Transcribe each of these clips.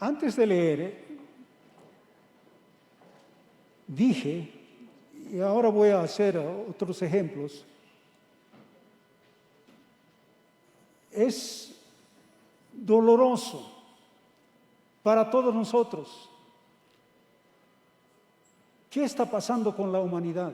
Antes de leer, dije, y ahora voy a hacer otros ejemplos, es doloroso para todos nosotros. ¿Qué está pasando con la humanidad?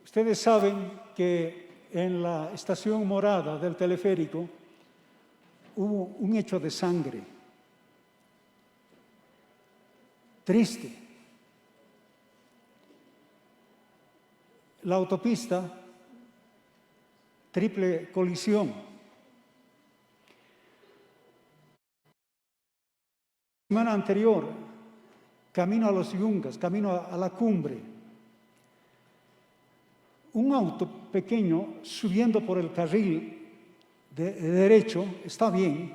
Ustedes saben que en la estación morada del teleférico hubo un hecho de sangre. Triste. La autopista, triple colisión. La semana anterior, camino a los Yungas, camino a la cumbre, un auto pequeño subiendo por el carril derecho, está bien.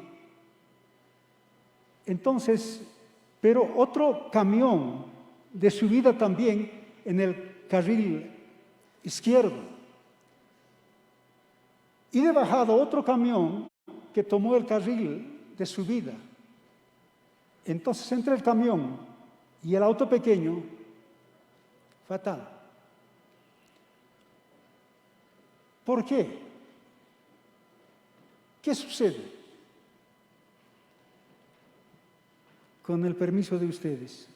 Entonces, pero otro camión de subida también en el carril izquierdo. Y de bajada otro camión que tomó el carril de subida. Entonces, entre el camión y el auto pequeño, fatal. ¿Por qué? ¿Qué sucede? Con el permiso de ustedes.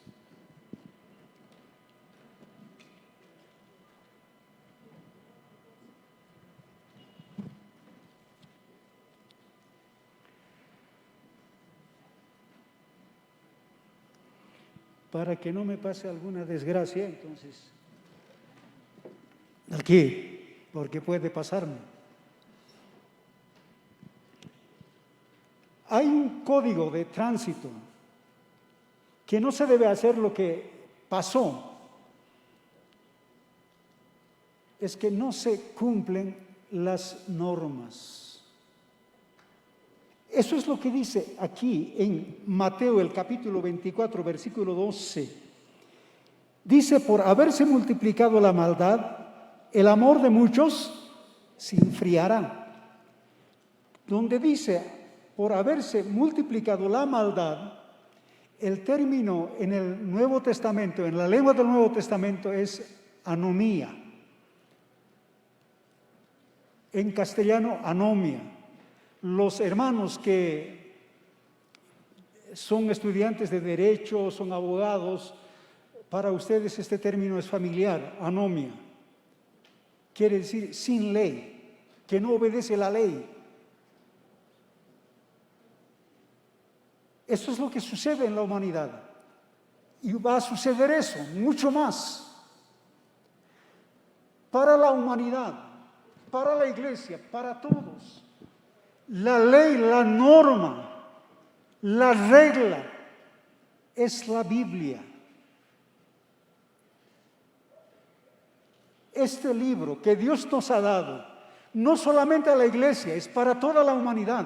Para que no me pase alguna desgracia, entonces, aquí, porque puede pasarme. Hay un código de tránsito que no se debe hacer lo que pasó. Es que no se cumplen las normas. Eso es lo que dice aquí en Mateo, el capítulo 24, versículo 12. Dice, por haberse multiplicado la maldad, el amor de muchos se enfriará. Donde dice, por haberse multiplicado la maldad, el término en el Nuevo Testamento, en la lengua del Nuevo Testamento, es anomía. En castellano, anomia. Los hermanos que son estudiantes de derecho, son abogados, para ustedes este término es familiar, anomia. Quiere decir sin ley, que no obedece la ley. Eso es lo que sucede en la humanidad. Y va a suceder eso, mucho más. Para la humanidad, para la iglesia, para todos. La ley, la norma, la regla es la Biblia. Este libro que Dios nos ha dado, no solamente a la iglesia, es para toda la humanidad.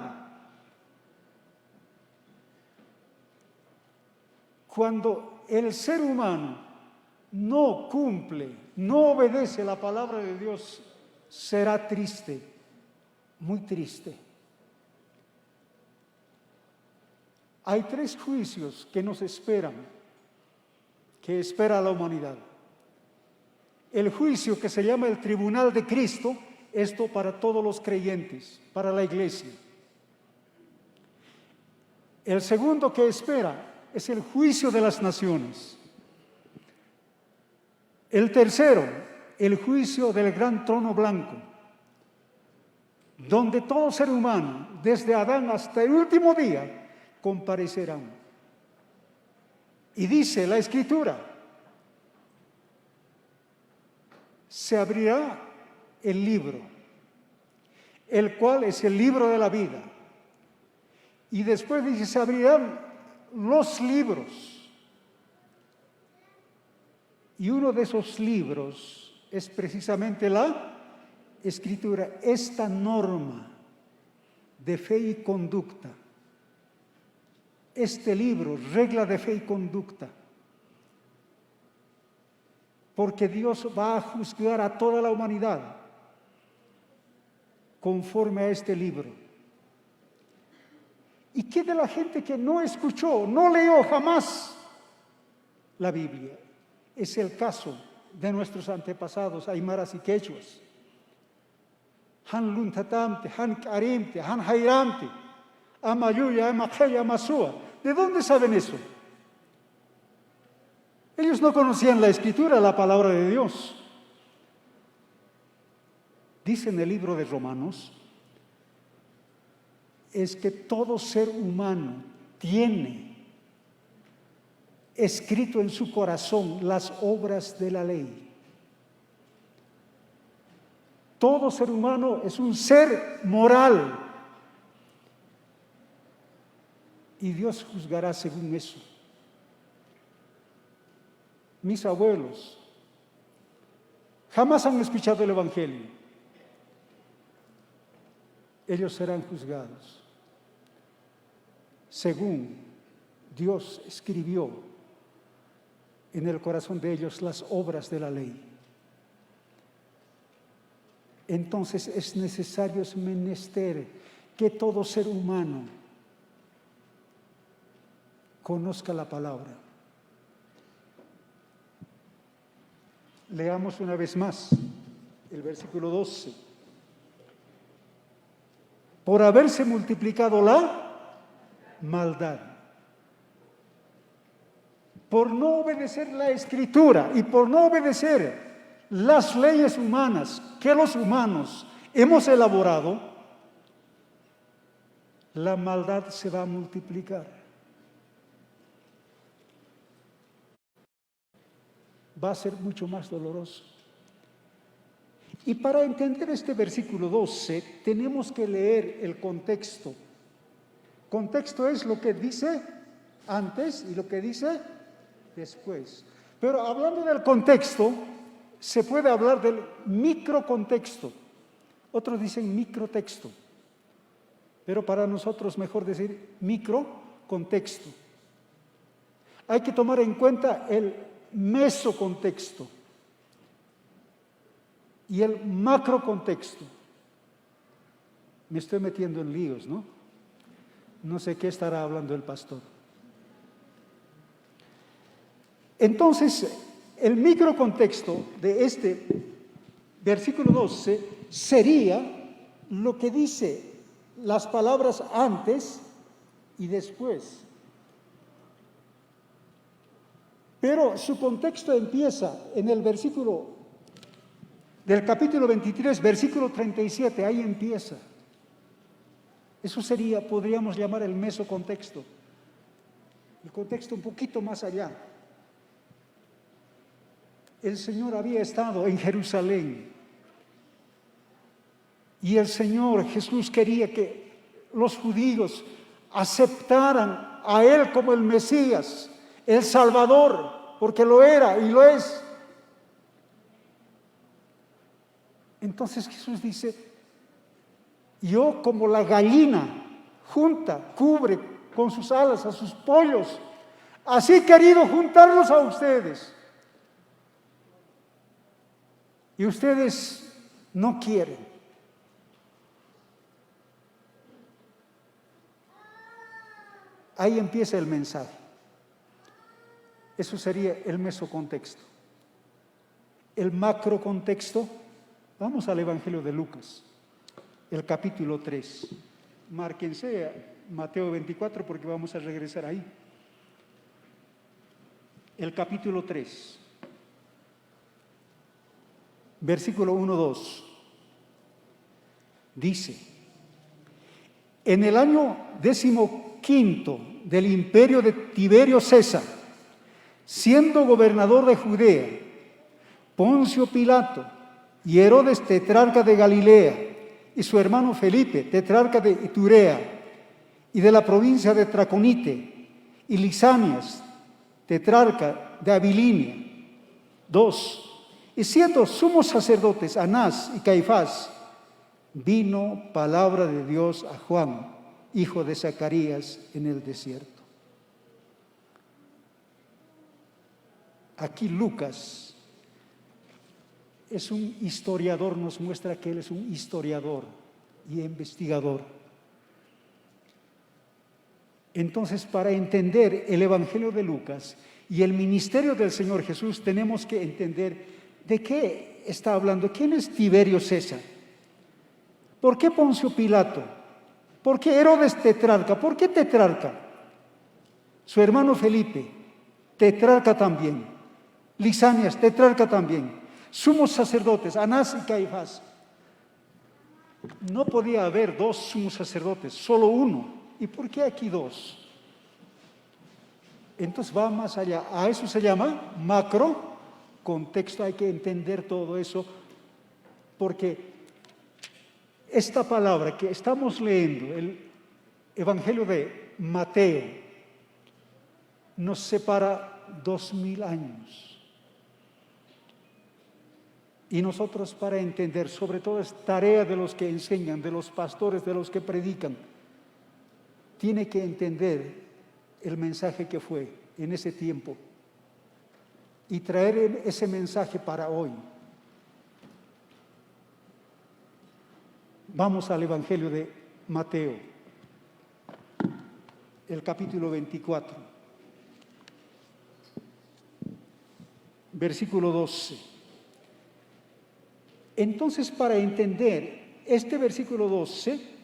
Cuando el ser humano no cumple, no obedece la palabra de Dios, será triste, muy triste. Hay 3 juicios que nos esperan, que espera a la humanidad. El juicio que se llama el Tribunal de Cristo, esto para todos los creyentes, para la iglesia. El segundo que espera es el juicio de las naciones. El tercero, el juicio del gran trono blanco, donde todo ser humano, desde Adán hasta el último día, comparecerán. Y dice la Escritura, se abrirá el libro, el cual es el libro de la vida. Y después dice, se abrirán los libros. Y uno de esos libros es precisamente la Escritura, esta norma de fe y conducta. Este libro, regla de fe y conducta. Porque Dios va a juzgar a toda la humanidad. conforme a este libro. ¿Y qué de la gente que no escuchó, no leyó jamás la Biblia? Es el caso de nuestros antepasados aymaras y quechuas. Han luntatamte, han carimte, han jairante, amayuya, amajaya, amasúa. ¿De dónde saben eso? Ellos no conocían la Escritura, la palabra de Dios. Dice en el libro de Romanos, es que todo ser humano tiene escrito en su corazón las obras de la ley. Todo ser humano es un ser moral. Y Dios juzgará según eso. Mis abuelos jamás han escuchado el Evangelio. Ellos serán juzgados según Dios escribió en el corazón de ellos las obras de la ley. Entonces es necesario, es menester que todo ser humano conozca la palabra. Leamos una vez más el versículo 12. Por haberse multiplicado la maldad, por no obedecer la Escritura y por no obedecer las leyes humanas que los humanos hemos elaborado, la maldad se va a multiplicar. Va a ser mucho más doloroso. Y para entender este versículo 12, tenemos que leer el contexto. Contexto es lo que dice antes y lo que dice después. Pero hablando del contexto, se puede hablar del microcontexto. Otros dicen microtexto. Pero para nosotros mejor decir microcontexto. Hay que tomar en cuenta el mesocontexto y el macrocontexto. Me estoy metiendo en líos, ¿no? No sé qué estará hablando el pastor. Entonces, el microcontexto de este versículo 12 sería lo que dice las palabras antes y después. Pero su contexto empieza en el versículo del capítulo 23, versículo 37, ahí empieza. Eso sería, podríamos llamar el mesocontexto. El contexto un poquito más allá. El Señor había estado en Jerusalén y el Señor Jesús quería que los judíos aceptaran a Él como el Mesías, el Salvador, porque lo era y lo es. Entonces Jesús dice, yo como la gallina junta, cubre con sus alas a sus pollos, así he querido juntarlos a ustedes. Y ustedes no quieren. Ahí empieza el mensaje. Eso sería el mesocontexto. El macrocontexto, vamos al Evangelio de Lucas, el capítulo 3. Márquense Mateo 24 porque vamos a regresar ahí. El capítulo 3. Versículo 1-2, dice, en el año 15 del imperio de Tiberio César, siendo gobernador de Judea, Poncio Pilato y Herodes, tetrarca de Galilea, y su hermano Felipe, tetrarca de Iturea, y de la provincia de Traconite, y Lisanias, tetrarca de Abilinia. 2. Y siendo sumos sacerdotes Anás y Caifás, vino palabra de Dios a Juan, hijo de Zacarías, en el desierto. Aquí Lucas es un historiador, nos muestra que él es un historiador y investigador. Entonces, para entender el Evangelio de Lucas y el ministerio del Señor Jesús, tenemos que entender de qué está hablando. ¿Quién es Tiberio César? ¿Por qué Poncio Pilato? ¿Por qué Herodes tetrarca? ¿Por qué tetrarca? Su hermano Felipe, tetrarca también. Lisanias, tetrarca también. Sumos sacerdotes, Anás y Caifás. No podía haber dos sumos sacerdotes, solo uno. ¿Y por qué aquí dos? Entonces va más allá. A eso se llama macro contexto. Hay que entender todo eso, porque esta palabra que estamos leyendo, el Evangelio de Mateo, nos separa 2000 años. Y nosotros, para entender, sobre todo es tarea de los que enseñan, de los pastores, de los que predican, tiene que entender el mensaje que fue en ese tiempo y traer ese mensaje para hoy. Vamos al Evangelio de Mateo, el capítulo 24, versículo 12. Entonces, para entender este versículo 12,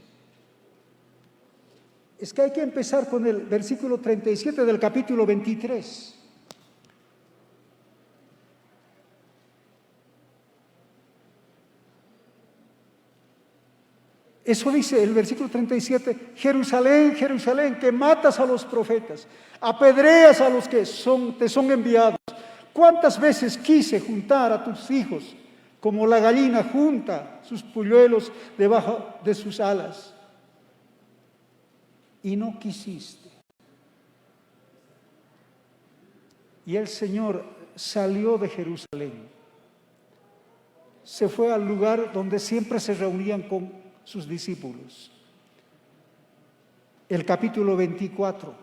es que hay que empezar con el versículo 37 del capítulo 23. Eso dice el versículo 37, Jerusalén, Jerusalén, que matas a los profetas, apedreas a los que te son enviados. ¿Cuántas veces quise juntar a tus hijos como la gallina junta sus polluelos debajo de sus alas? Y no quisiste. Y el Señor salió de Jerusalén, se fue al lugar donde siempre se reunían con sus discípulos. El capítulo 24,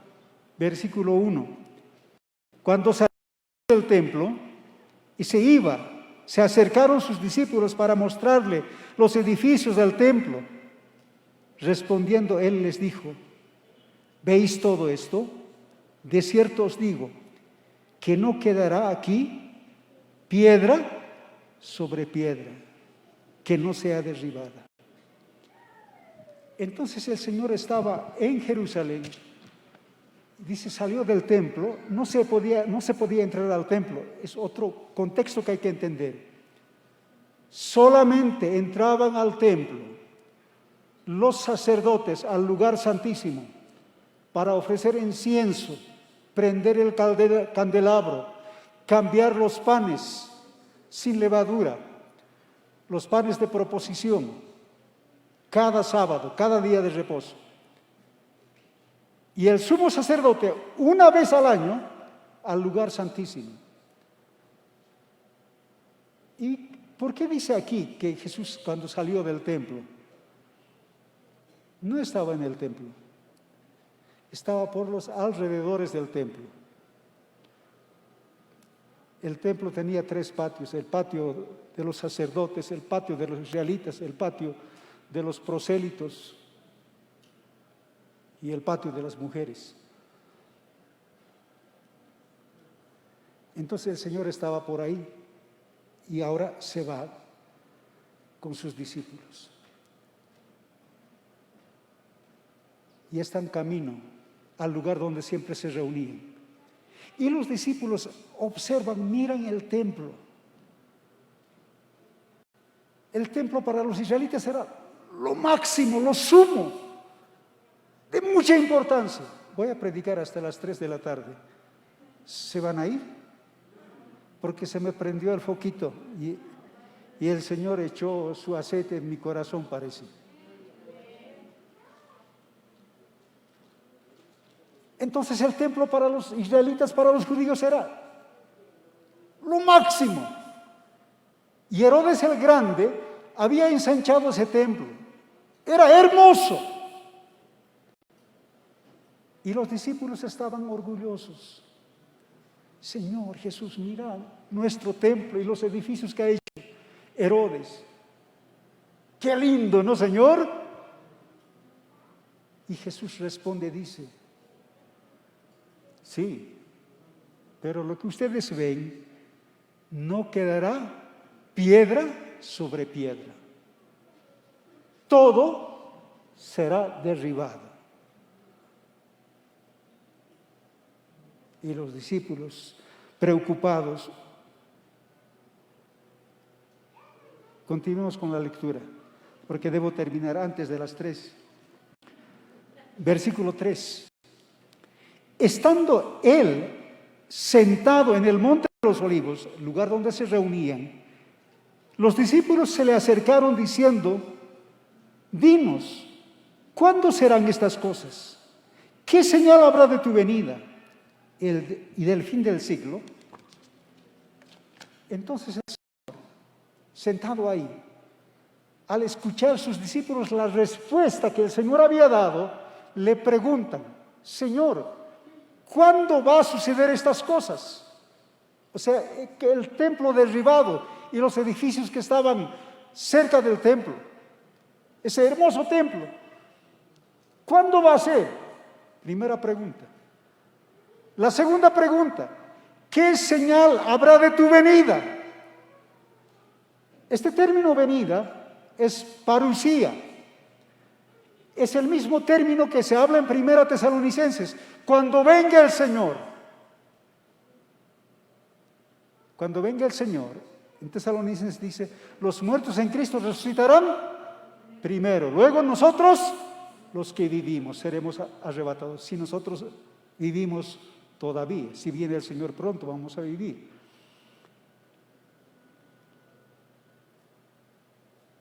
versículo 1. Cuando salió del templo y se iba, se acercaron sus discípulos para mostrarle los edificios del templo. Respondiendo, él les dijo: ¿veis todo esto? De cierto os digo que no quedará aquí piedra sobre piedra que no sea derribada. Entonces el Señor estaba en Jerusalén, dice, salió del templo, no se podía entrar al templo, es otro contexto que hay que entender. Solamente entraban al templo los sacerdotes al lugar santísimo para ofrecer incienso, prender el candelabro, cambiar los panes sin levadura, los panes de proposición, cada sábado, cada día de reposo. Y el sumo sacerdote, una vez al año, al lugar santísimo. ¿Y por qué dice aquí que Jesús, cuando salió del templo, no estaba en el templo? Estaba por los alrededores del templo. El templo tenía 3 patios: el patio de los sacerdotes, el patio de los israelitas, el patio de los prosélitos y el patio de las mujeres. Entonces el Señor estaba por ahí y ahora se va con sus discípulos. Y está en camino al lugar donde siempre se reunían. Y los discípulos observan, miran el templo. El templo para los israelitas era lo máximo, lo sumo, de mucha importancia. Voy a predicar hasta las 3 de la tarde. ¿Se van a ir? Porque se me prendió el foquito y el Señor echó su aceite en mi corazón, parece. Entonces el templo para los israelitas, para los judíos, era lo máximo. Y Herodes el Grande había ensanchado ese templo. Era hermoso. Y los discípulos estaban orgullosos. Señor Jesús, mira nuestro templo y los edificios que ha hecho Herodes. Qué lindo, ¿no, Señor? Y Jesús responde, dice, sí, pero lo que ustedes ven no quedará piedra sobre piedra. Todo será derribado. Y los discípulos, preocupados, continuemos con la lectura, porque debo terminar antes de las 3. Versículo 3. Estando él sentado en el monte de los olivos, lugar donde se reunían, los discípulos se le acercaron diciendo, dinos, ¿cuándo serán estas cosas? ¿Qué señal habrá de tu venida y del fin del siglo? Entonces el Señor, sentado ahí, al escuchar sus discípulos la respuesta que el Señor había dado, le preguntan, Señor, ¿cuándo va a suceder estas cosas? O sea, que el templo derribado y los edificios que estaban cerca del templo, ese hermoso templo, ¿cuándo va a ser? Primera pregunta. La segunda pregunta, ¿qué señal habrá de tu venida? Este término venida es parusía. Es el mismo término que se habla en 1 Tesalonicenses. Cuando venga el Señor. Cuando venga el Señor, en Tesalonicenses dice, los muertos en Cristo resucitarán primero. Luego nosotros, los que vivimos, seremos arrebatados. Si nosotros vivimos todavía, si viene el Señor pronto, vamos a vivir.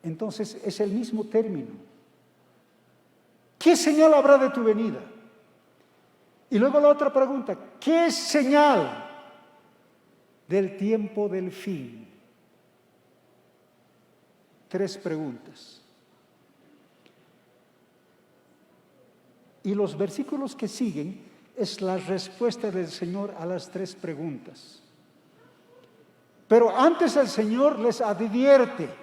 Entonces es el mismo término. ¿Qué señal habrá de tu venida? Y luego la otra pregunta, ¿qué señal del tiempo del fin? 3 preguntas. Y los versículos que siguen es la respuesta del Señor a las 3 preguntas. Pero antes el Señor les advierte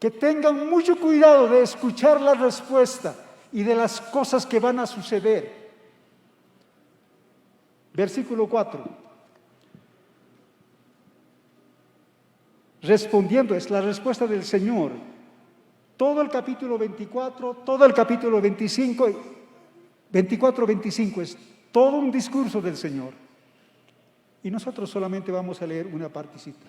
que tengan mucho cuidado de escuchar la respuesta y de las cosas que van a suceder. Versículo 4. Respondiendo, es la respuesta del Señor. Todo el capítulo 24, todo el capítulo 25, 24-25 es todo un discurso del Señor. Y nosotros solamente vamos a leer una partecita.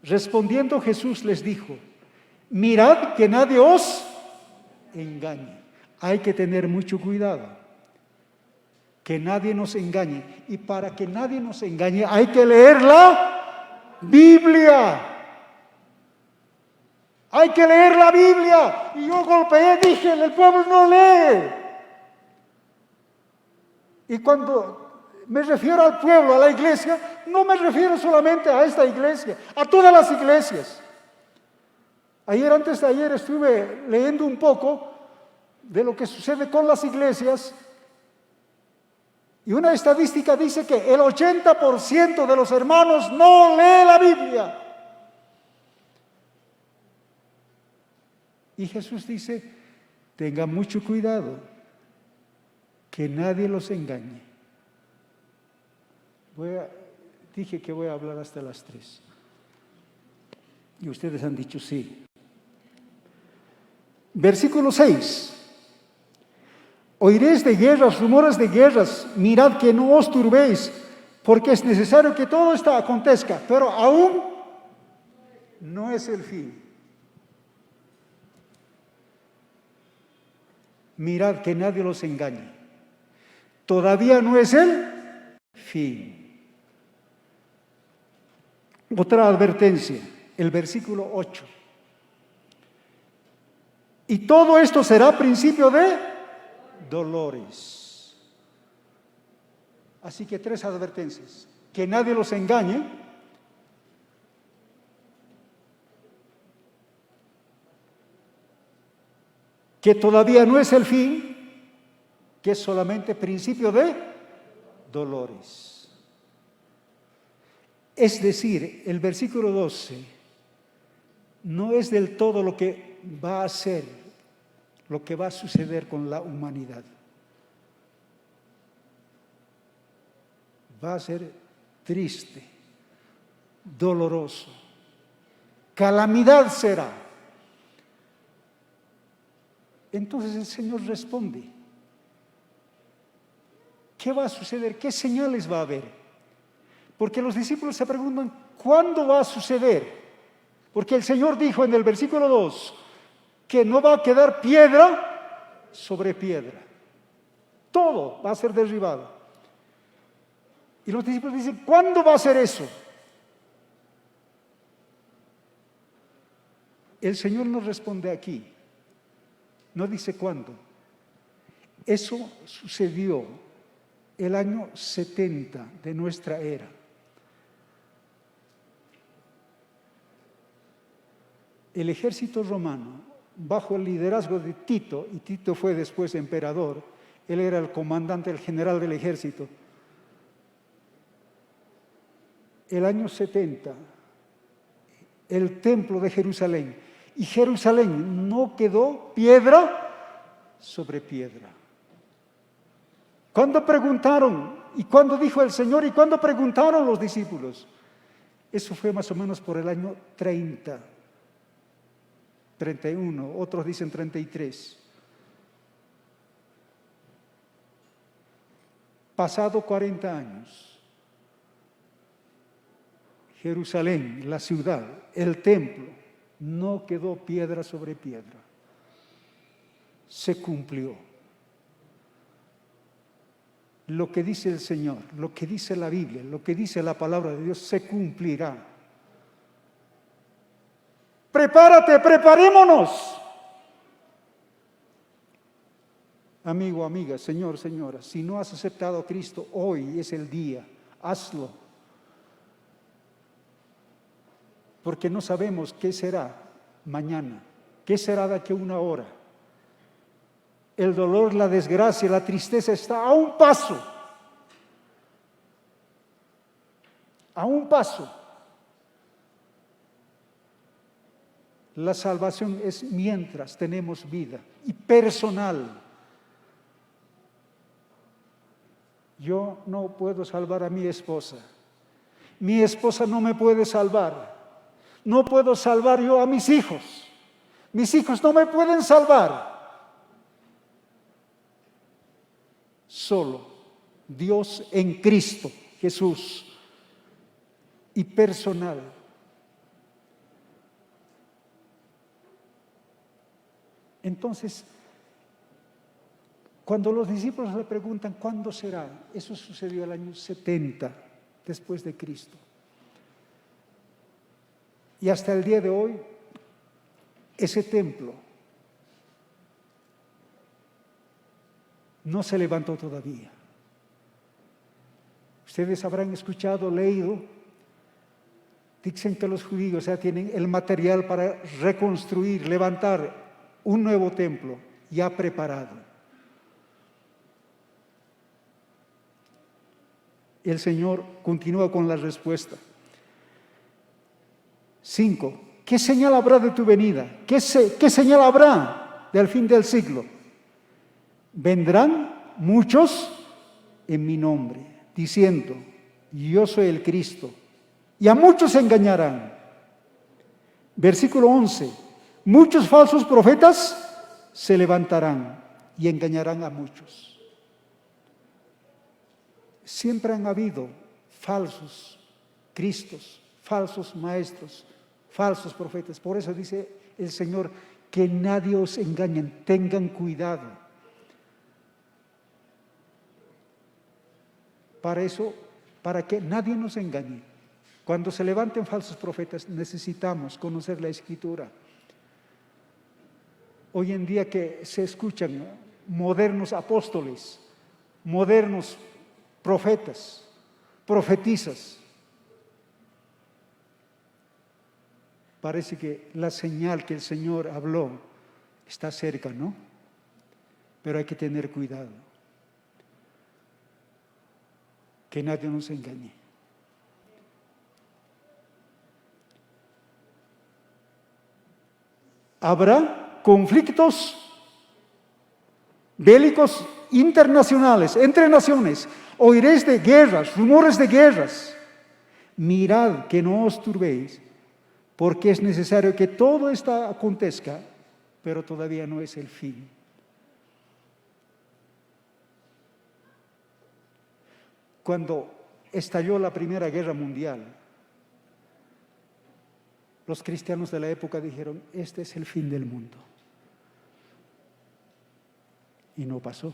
Respondiendo Jesús les dijo, mirad que nadie os engañe. Hay que tener mucho cuidado, que nadie nos engañe. Y para que nadie nos engañe hay que leer la Biblia. Hay que leer la Biblia. Y yo golpeé, dije, el pueblo no lee. Y cuando me refiero al pueblo, a la iglesia, no me refiero solamente a esta iglesia, a todas las iglesias. Antes de ayer, estuve leyendo un poco de lo que sucede con las iglesias y una estadística dice que el 80% de los hermanos no lee la Biblia. Y Jesús dice, tengan mucho cuidado, que nadie los engañe. Dije que voy a hablar hasta las 3. Y ustedes han dicho sí. Versículo 6. Oiréis de guerras, rumores de guerras, mirad que no os turbéis, porque es necesario que todo esto acontezca, pero aún no es el fin. Mirad que nadie los engañe. Todavía no es el fin. Otra advertencia, el versículo 8. Y todo esto será principio de dolores. Así que 3 advertencias. Que nadie los engañe. Que todavía no es el fin, que es solamente principio de dolores. Es decir, el versículo 12 no es del todo lo que va a ser lo que va a suceder con la humanidad. Va a ser triste, doloroso, calamidad será. Entonces el Señor responde, ¿qué va a suceder? ¿Qué señales va a haber? Porque los discípulos se preguntan, ¿cuándo va a suceder? Porque el Señor dijo en el versículo 2 que no va a quedar piedra sobre piedra. Todo va a ser derribado. Y los discípulos dicen, ¿cuándo va a ser eso? El Señor nos responde aquí. No dice cuándo. Eso sucedió el año 70 de nuestra era. El ejército romano, bajo el liderazgo de Tito, y Tito fue después emperador, él era el comandante, el general del ejército. El año 70, el templo de Jerusalén, y Jerusalén no quedó piedra sobre piedra. ¿Cuándo preguntaron? ¿Y cuándo dijo el Señor? ¿Y cuándo preguntaron los discípulos? Eso fue más o menos por el año 30, 31, otros dicen 33. Pasado 40 años, Jerusalén, la ciudad, el templo, no quedó piedra sobre piedra. Se cumplió. Lo que dice el Señor, lo que dice la Biblia, lo que dice la palabra de Dios, se cumplirá. Prepárate, preparémonos. Amigo, amiga, señor, señora, si no has aceptado a Cristo, hoy es el día, hazlo. Porque no sabemos qué será mañana, qué será de aquí a una hora. El dolor, la desgracia, la tristeza está a un paso. A un paso. La salvación es mientras tenemos vida y personal. Yo no puedo salvar a mi esposa. Mi esposa no me puede salvar. No puedo salvar yo a mis hijos. Mis hijos no me pueden salvar. Solo Dios en Cristo Jesús y personal. Entonces, cuando los discípulos le preguntan ¿cuándo será? Eso sucedió el año 70 después de Cristo. Y hasta el día de hoy, ese templo no se levantó todavía. Ustedes habrán escuchado, leído, dicen que los judíos ya tienen el material para reconstruir, levantar un nuevo templo ya preparado. El Señor continúa con la respuesta. 5. ¿Qué señal habrá de tu venida? ¿Qué señal habrá del fin del siglo? Vendrán muchos en mi nombre, diciendo, yo soy el Cristo, y a muchos engañarán. Versículo 11. Muchos falsos profetas se levantarán y engañarán a muchos. Siempre han habido falsos Cristos, falsos maestros, falsos profetas. Por eso dice el Señor, que nadie os engañe, tengan cuidado. Para eso, para que nadie nos engañe. Cuando se levanten falsos profetas, necesitamos conocer la Escritura. Hoy en día que se escuchan modernos apóstoles, modernos profetas, profetizas, parece que la señal que el Señor habló está cerca, ¿no? Pero hay que tener cuidado. Que nadie nos engañe. Habrá conflictos bélicos internacionales, entre naciones. Oiréis de guerras, rumores de guerras. Mirad que no os turbéis, porque es necesario que todo esto acontezca, pero todavía no es el fin. Cuando estalló la Primera Guerra Mundial, los cristianos de la época dijeron, este es el fin del mundo. Y no pasó.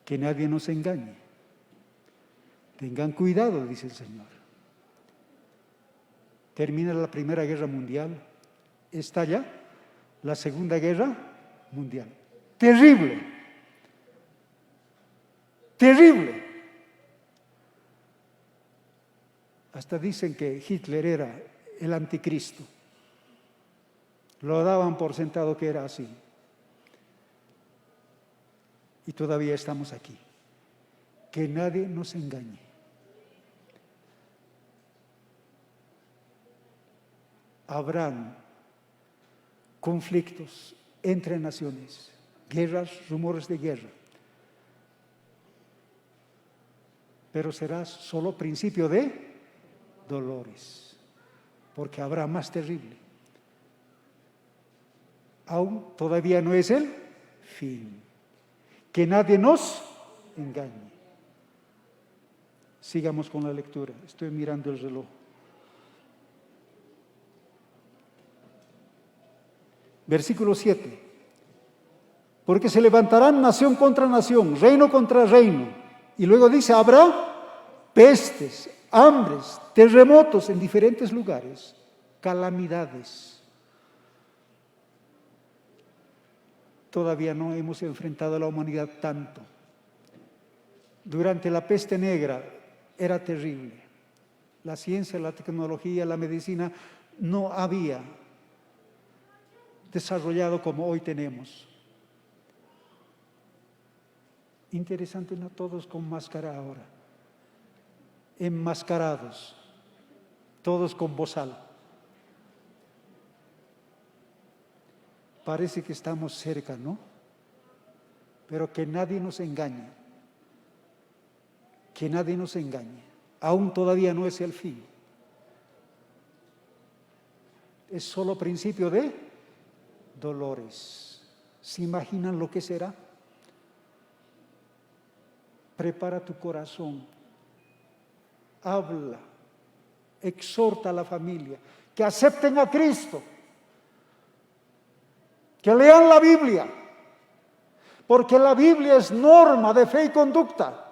Que nadie nos engañe. Tengan cuidado, dice el Señor. Termina la Primera Guerra Mundial, estalla la Segunda Guerra Mundial. Terrible. Terrible. Hasta dicen que Hitler era el anticristo. Lo daban por sentado que era así. Y todavía estamos aquí. Que nadie nos engañe. Habrán conflictos entre naciones, guerras, rumores de guerra. Pero será solo principio de dolores, porque habrá más terrible. Aún todavía no es el fin. Que nadie nos engañe. Sigamos con la lectura. Estoy mirando el reloj. Versículo 7. Porque se levantarán nación contra nación, reino contra reino. Y luego dice, habrá pestes, hambres, terremotos en diferentes lugares, calamidades. Todavía no hemos enfrentado a la humanidad tanto. Durante la peste negra era terrible. La ciencia, la tecnología, la medicina no había desarrollado como hoy tenemos. Interesante, no todos con máscara ahora, enmascarados, todos con bozal. Parece que estamos cerca, ¿no? Pero que nadie nos engañe, que nadie nos engañe, aún todavía no es el fin. Es solo principio de dolores. ¿Se imaginan lo que será? Prepara tu corazón, habla, exhorta a la familia, que acepten a Cristo, que lean la Biblia, porque la Biblia es norma de fe y conducta.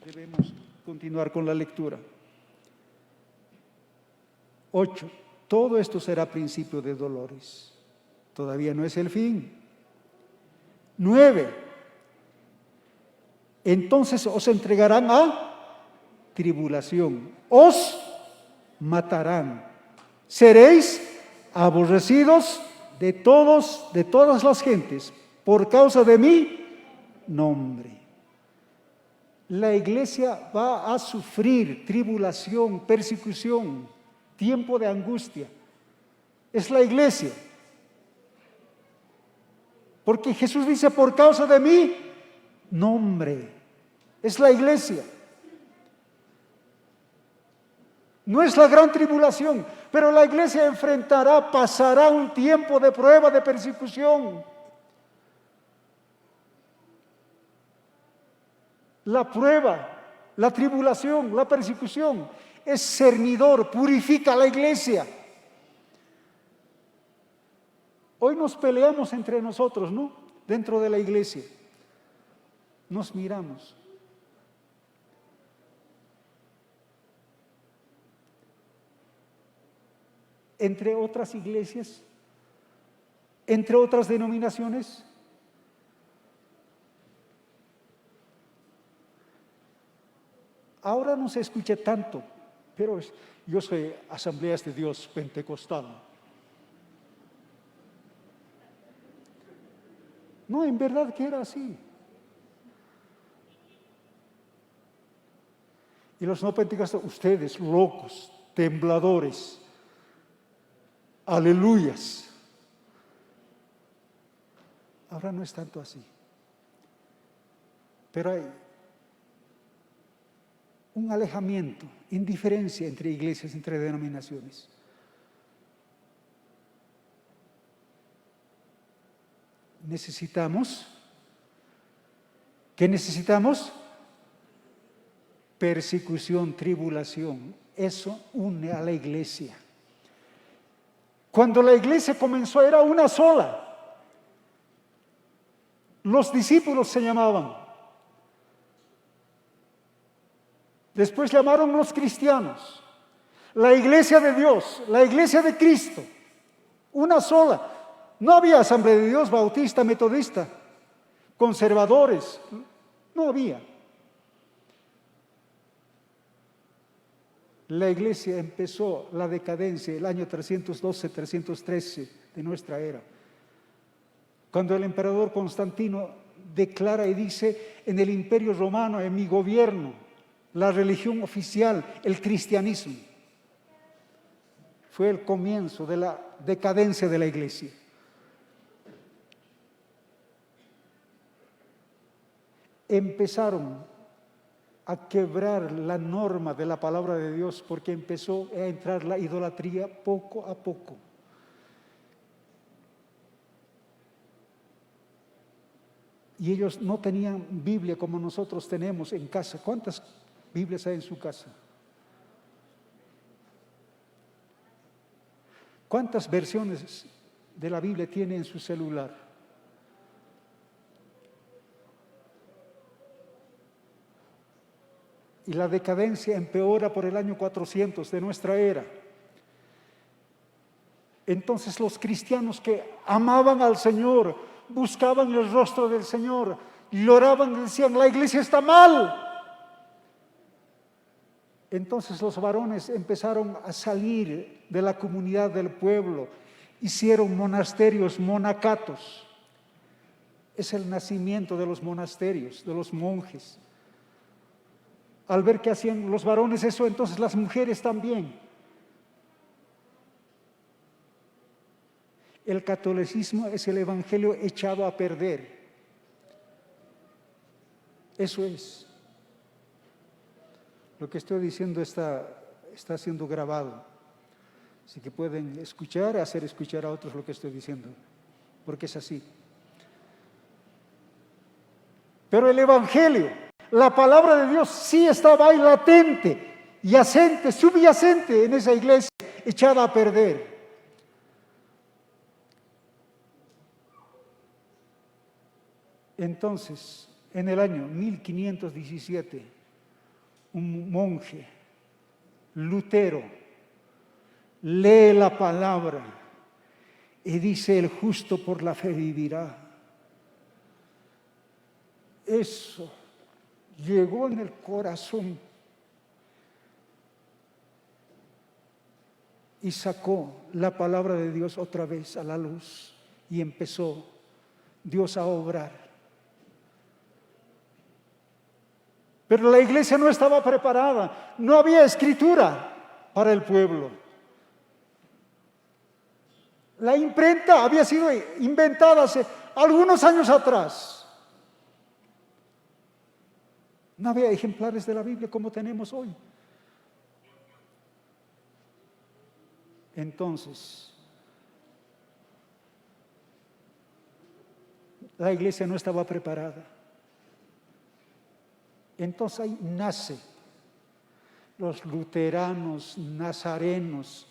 Debemos continuar con la lectura. 8. Todo esto será principio de dolores. Todavía no es el fin. 9. Entonces os entregarán a tribulación, os matarán, seréis aborrecidos de todas las gentes, por causa de mi nombre. La iglesia va a sufrir tribulación, persecución, tiempo de angustia. Es la iglesia. Porque Jesús dice, por causa de mi nombre. Es la iglesia. No es la gran tribulación, pero la iglesia enfrentará, pasará un tiempo de prueba, de persecución. La prueba, la tribulación, la persecución es cernidor, purifica a la iglesia. Hoy nos peleamos entre nosotros, ¿no? Dentro de la iglesia. Nos miramos. Entre otras iglesias, entre otras denominaciones. Ahora no se escucha tanto, pero yo soy Asambleas de Dios Pentecostal. No, en verdad que era así. Y los no pentecostales, ustedes locos, tembladores, aleluyas. Ahora no es tanto así. Pero hay un alejamiento, indiferencia entre iglesias, entre denominaciones. ¿Qué necesitamos? Persecución, tribulación. Eso une a la iglesia. Cuando la iglesia comenzó era una sola. Los discípulos se llamaban. Después llamaron los cristianos. La iglesia de Dios, la iglesia de Cristo. Una sola. No había Asamblea de Dios, Bautista, Metodista, conservadores. No había. La iglesia empezó la decadencia el año 312-313 de nuestra era. Cuando el emperador Constantino declara y dice: en el Imperio Romano, en mi gobierno, la religión oficial, el cristianismo. Fue el comienzo de la decadencia de la iglesia. Empezaron a quebrar la norma de la palabra de Dios porque empezó a entrar la idolatría poco a poco. Y ellos no tenían Biblia como nosotros tenemos en casa. ¿Cuántas Biblias hay en su casa? ¿Cuántas versiones de la Biblia tiene en su celular? Y la decadencia empeora por el año 400 de nuestra era. Entonces los cristianos que amaban al Señor, buscaban el rostro del Señor, lloraban y decían: la iglesia está mal. Entonces los varones empezaron a salir de la comunidad del pueblo, hicieron monasterios, monacatos. Es el nacimiento de los monasterios, de los monjes. Al ver que hacían los varones eso, entonces las mujeres también. El catolicismo es el evangelio echado a perder. Eso es. Lo que estoy diciendo está siendo grabado. Así que pueden escuchar, hacer escuchar a otros lo que estoy diciendo, porque es así. Pero el evangelio, la palabra de Dios sí estaba ahí latente, yacente, subyacente en esa iglesia, echada a perder. Entonces, en el año 1517, un monje, Lutero, lee la palabra y dice: el justo por la fe vivirá. Eso llegó en el corazón y sacó la palabra de Dios otra vez a la luz y empezó Dios a obrar. Pero la iglesia no estaba preparada, no había escritura para el pueblo. La imprenta había sido inventada hace algunos años atrás. No había ejemplares de la Biblia como tenemos hoy. Entonces, la iglesia no estaba preparada. Entonces ahí nace los luteranos, nazarenos,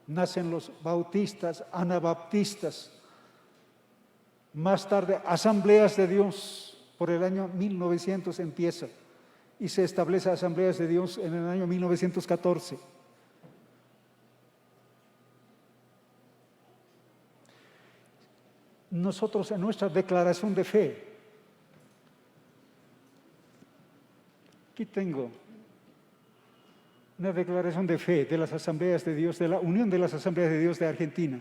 nacen los bautistas, anabaptistas, más tarde asambleas de Dios. Por el año 1900 empieza y se establece asambleas de Dios en el año 1914. Nosotros en nuestra declaración de fe, aquí tengo una declaración de fe de las Asambleas de Dios, de la Unión de las Asambleas de Dios de Argentina,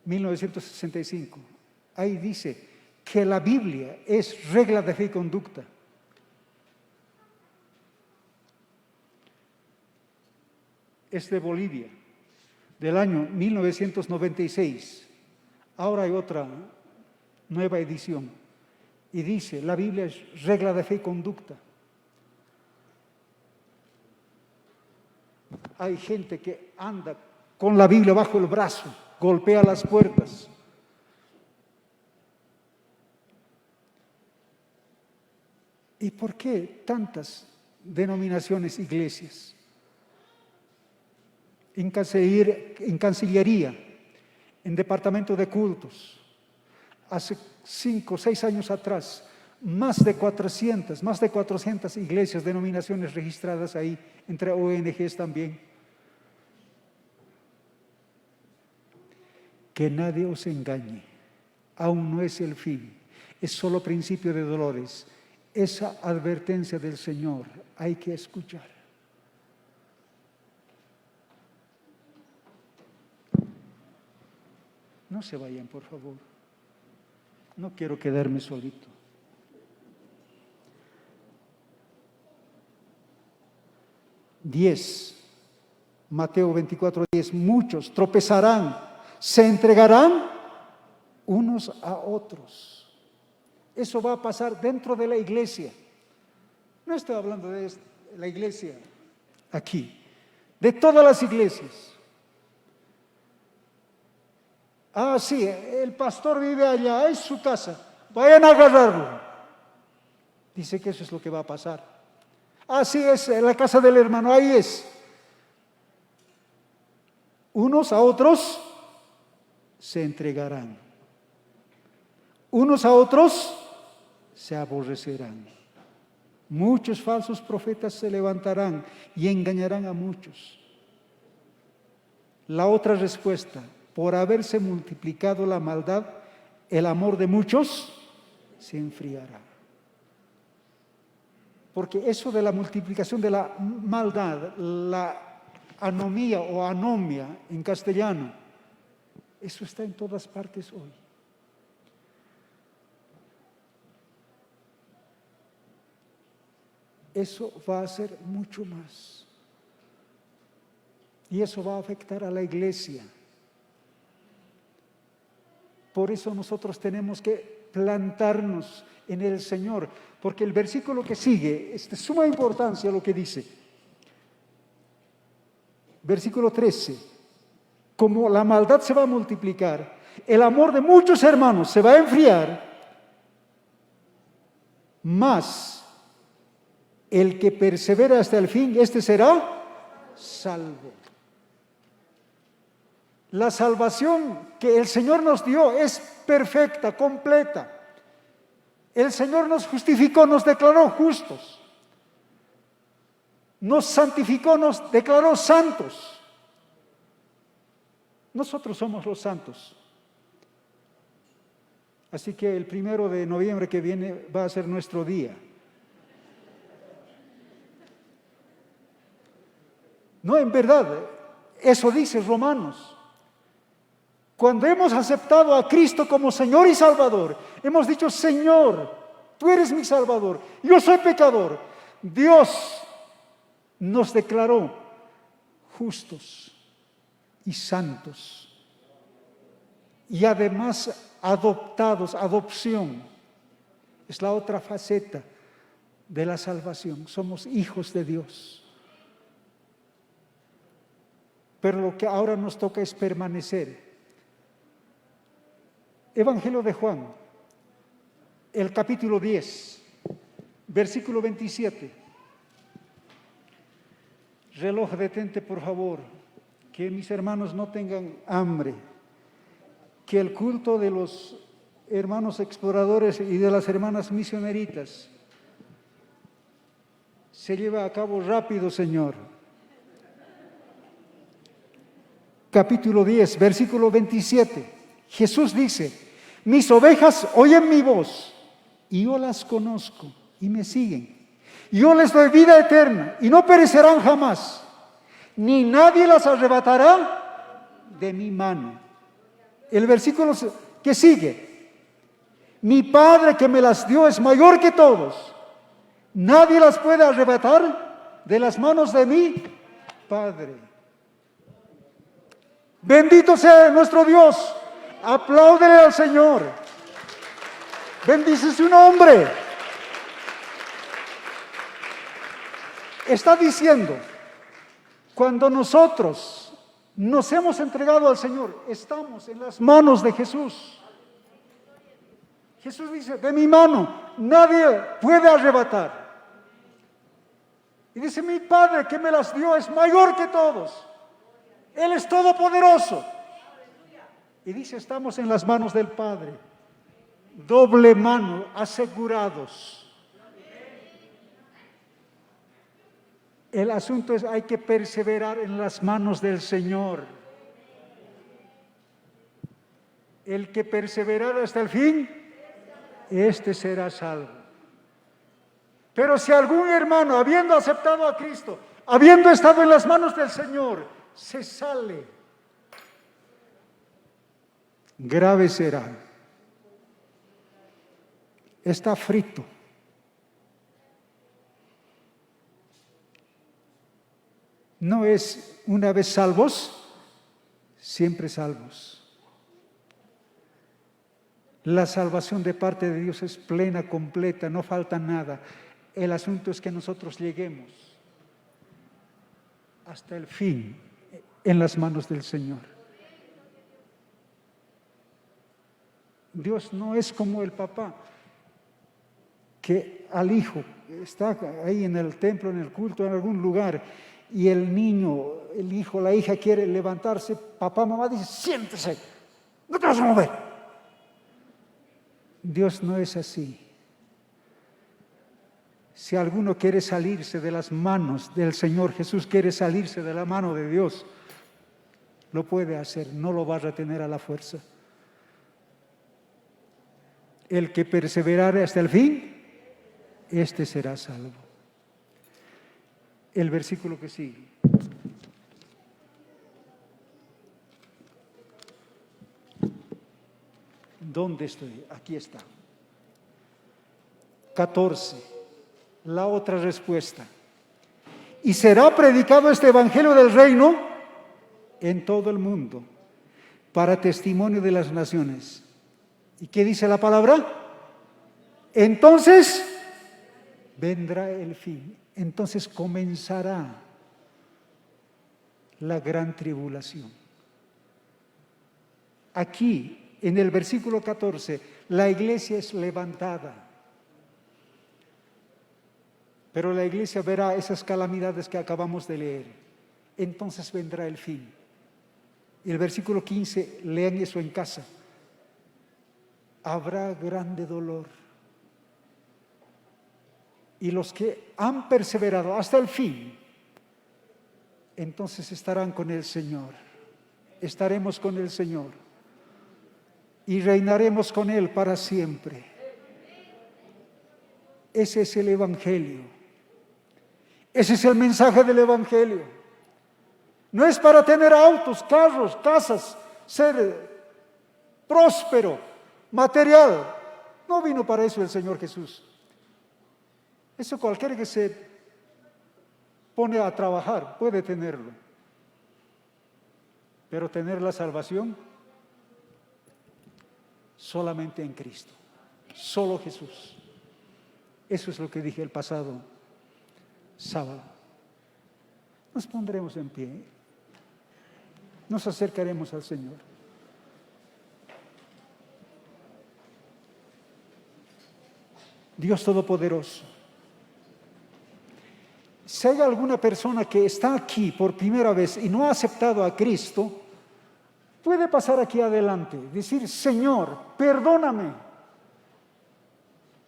1965. Ahí dice que la Biblia es regla de fe y conducta. Es de Bolivia. del año 1996. Ahora hay otra nueva edición. Y dice, la Biblia es regla de fe y conducta. Hay gente que anda con la Biblia bajo el brazo, golpea las puertas. ¿Y por qué tantas denominaciones, iglesias? En Cancillería, en Departamento de Cultos, hace 5 o 6 años atrás, más de 400 iglesias, denominaciones registradas ahí, entre ONGs también. Que nadie os engañe, aún no es el fin, es solo principio de dolores. Esa advertencia del Señor hay que escuchar. No se vayan, por favor. No quiero quedarme solito. Mateo 24:10. Muchos tropezarán, se entregarán unos a otros. Eso va a pasar dentro de la iglesia. No estoy hablando de la iglesia aquí, de todas las iglesias. Ah, sí, el pastor vive allá, es su casa, vayan a agarrarlo. Dice que eso es lo que va a pasar. Ah, sí, es la casa del hermano, ahí es. Unos a otros se entregarán. Unos a otros se aborrecerán. Muchos falsos profetas se levantarán y engañarán a muchos. La otra respuesta, por haberse multiplicado la maldad, el amor de muchos se enfriará. Porque eso de la multiplicación de la maldad, la anomía o anomia en castellano, eso está en todas partes hoy. Eso va a ser mucho más. Y eso va a afectar a la iglesia. Por eso nosotros tenemos que plantarnos en el Señor, porque el versículo que sigue es de suma importancia lo que dice. Versículo 13. Como la maldad se va a multiplicar, el amor de muchos hermanos se va a enfriar, más el que persevera hasta el fin, este será salvo. La salvación que el Señor nos dio es perfecta, completa. El Señor nos justificó, nos declaró justos. Nos santificó, nos declaró santos. Nosotros somos los santos. Así que el 1 de noviembre que viene va a ser nuestro día. No, en verdad, eso dice Romanos. Cuando hemos aceptado a Cristo como Señor y Salvador, hemos dicho, Señor, tú eres mi Salvador, yo soy pecador. Dios nos declaró justos y santos. Y además adoptados, adopción. Es la otra faceta de la salvación. Somos hijos de Dios. Pero lo que ahora nos toca es permanecer. Evangelio de Juan, el capítulo 10, versículo 27. Reloj, detente por favor, que mis hermanos no tengan hambre, que el culto de los hermanos exploradores y de las hermanas misioneritas se lleva a cabo rápido, Señor. Capítulo 10, versículo 27. Jesús dice, mis ovejas oyen mi voz y yo las conozco y me siguen. Yo les doy vida eterna y no perecerán jamás, ni nadie las arrebatará de mi mano. El versículo que sigue, mi Padre que me las dio es mayor que todos. Nadie las puede arrebatar de las manos de mi Padre. Bendito sea nuestro Dios. Apláudele al Señor. Bendice su nombre. Está diciendo, cuando nosotros nos hemos entregado al Señor, estamos en las manos de Jesús. Jesús dice, de mi mano nadie puede arrebatar. Y dice, mi Padre que me las dio es mayor que todos. Él es todopoderoso. Y dice, estamos en las manos del Padre. Doble mano, asegurados. El asunto es, hay que perseverar en las manos del Señor. El que perseverara hasta el fin, este será salvo. Pero si algún hermano, habiendo aceptado a Cristo, habiendo estado en las manos del Señor, se sale, grave será. Está frito. No es una vez salvos, siempre salvos. La salvación de parte de Dios es plena, completa, no falta nada. El asunto es que nosotros lleguemos hasta el fin en las manos del Señor. Dios no es como el papá que al hijo está ahí en el templo, en el culto, en algún lugar, y el niño, el hijo, la hija quiere levantarse, papá, mamá dice, siéntese, no te vas a mover. Dios no es así. Si alguno quiere salirse de las manos del Señor Jesús, quiere salirse de la mano de Dios, lo puede hacer, no lo va a retener a la fuerza. El que perseverare hasta el fin, este será salvo. El versículo que sigue. ¿Dónde estoy? Aquí está. 14. La otra respuesta. Y será predicado este evangelio del reino en todo el mundo, para testimonio de las naciones. ¿Y qué dice la palabra? Entonces vendrá el fin. Entonces comenzará la gran tribulación. Aquí, en el versículo 14, la iglesia es levantada. Pero la iglesia verá esas calamidades que acabamos de leer. Entonces vendrá el fin. Y el versículo 15, lean eso en casa. Habrá grande dolor. Y los que han perseverado hasta el fin, entonces estarán con el Señor. Estaremos con el Señor. Y reinaremos con Él para siempre. Ese es el Evangelio. Ese es el mensaje del Evangelio. No es para tener autos, carros, casas, ser próspero, material. No vino para eso el Señor Jesús. Eso cualquiera que se pone a trabajar puede tenerlo. Pero tener la salvación solamente en Cristo. Solo Jesús. Eso es lo que dije el pasado sábado. Nos pondremos en pie. Nos acercaremos al Señor. Dios Todopoderoso. Si hay alguna persona que está aquí por primera vez y no ha aceptado a Cristo, puede pasar aquí adelante, decir, Señor, perdóname.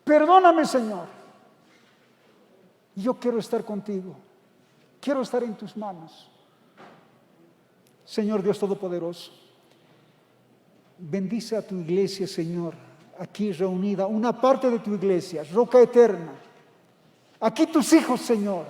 Perdóname, Señor. Yo quiero estar contigo. Quiero estar en tus manos. Señor Dios Todopoderoso, bendice a tu iglesia, Señor, aquí reunida, una parte de tu iglesia, Roca Eterna. Aquí tus hijos, Señor.